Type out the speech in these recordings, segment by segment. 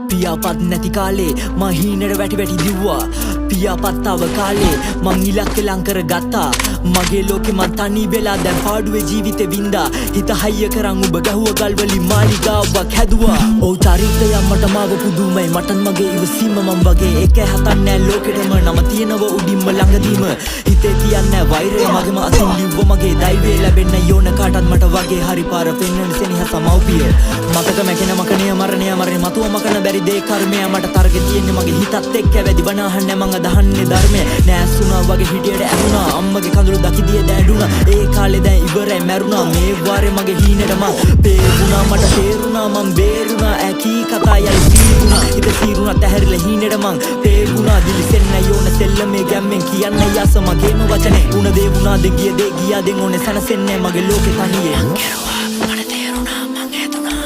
පියාපත් නැති කාලේ මං හීනෙට වැටි වැටි දිව්වා පියාපත් තව කාලේ මං ඉලක්ක ලං කර ගත්තා මගේ ලෝකෙ මං තනි වෙලා දැන් පාඩුවේ ජීවිතේ වින්දා හිත හයිය කරන් ඔබ ගැහුව ගල්වලින් මාලිගාවක් හැදුවා ඔව් චරිතය මට මාව පුදුමයි මටත් මගේ ඉවසීම මං වගේ එක හතන්නේ ලෝකෙටම නම තියෙනව උඩින්ම ළඟදීම හිතේ තියන්නේ වෛරය මගේම අතින් ලිව්ව මගේ දෛවය ලැබෙන්න යෝන කාටත් මට වගේ හරි පාර පෙන්වන සෙනෙහස මව්පිය මතක මැකෙන මකණිය මරණය මතුව මකන බැරි දේ කර්මය මට තරගෙ තියෙන්නේ මගේ හිතත් එක්ක වැඩි වනහන්නේ මං අදහන්නේ ධර්මය නෑසුණා වගේ හිටියට ඇහුණා අම්මගේ කඳුළු දකිදිය දැඩුණා ඒ කාලේ දැන් ඉවරයි මැරුණා මේ වාරේ මගේ හීනෙට මං පේරුණා මට තේරුණා මං බේරුණා ඇකී කතා යයි සීරුණා හිත සීරුණා තැහැරිලා හීනෙට මං පේරුණා දිලිසෙන්න යෝන සෙල්ලමේ ගැම්මෙන් කියන්නේ යස මගේම වචනේ උණ දේ වුණා දෙ ගිය දේ ගියා දෙන් ඕනේ සනසෙන්නේ මගේ ලෝකේ තනියේ මට තේරුණා මං ඇතුණා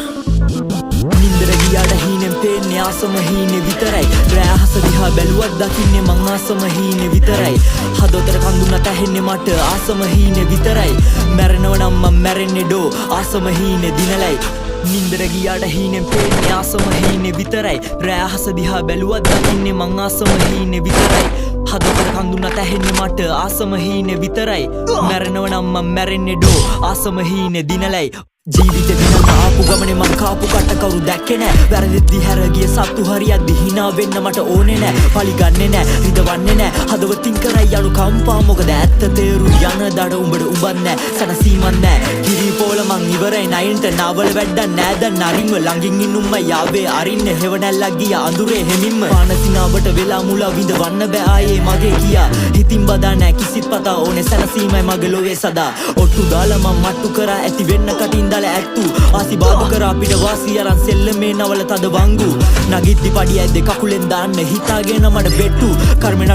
නින්දර ගියාට හීනෙන් පේන්නේ ආසම හීනේ විතරයි රෑහස දිහා බැලුවත් දකින්නේ මං ආසම හීනේ විතරයි හදවතට කඳුනට ඇහෙන්නේ මට ආසම හීනේ විතරයි මැරෙනව නම් මං මැරෙන්නේ ඩෝ ආසම හීනේ දිනලයි නින්දර ගියාට හීනෙන් පේන්නේ ආසම හීනේ විතරයි රෑහස දිහා බැලුවත් දකින්නේ මං ආසම හීනේ විතරයි හදවතට කඳුනට ඇහෙන්නේ මට ආසම හීනේ විතරයි මැරෙනව නම් මං මැරෙන්නේ ඩෝ ආසම හීනේ දිනලයි ජීවිතේ විනම ආපු ගමනේ මං කාපු කට කවුරු දැක්කේ නෑ වැරදිද්දි හැර ගිය සත්තු හරියද්දි hina වෙන්න මට ඕනේ නෑ පලි ගන්නෙ නෑ රිදවන්නේ නෑ හදවතින් කරයි යනු කම්පා මොකද ඇත්ත තේරු යන දඩ උඹට උඹත් නෑ සනසීමක් නෑ කිරි පොල මං ඉවරයි නයින්ට නාවල වැඩක් නෑ දැන් නරින්ව ළඟින් ඉන්නුම්ම යාවේ අරින්න හෙවණැල්ලක් ගියා අඳුරේ හැමින්ම පානසිනාවට වෙලා මුලා විඳවන්න බෑ ආයේ මගේ කියා හිතින් බදා නෑ කිසිත් පතා ඕනේ සනසීමයි මගේ ලෝකේ සදා ඔට්ටු දාලා මං මට්ටු කරා ඇති වෙන්න කටින් ඇත්තු ආසි බාදු කර අපිට වාසි අරන් සෙල්ලමේ නවල තද වංගු නගිද්දි පඩිය ඇද්ද කකුලෙන් දාන්න හිතාගෙන මඩ බෙට්ටු කර්මෙන්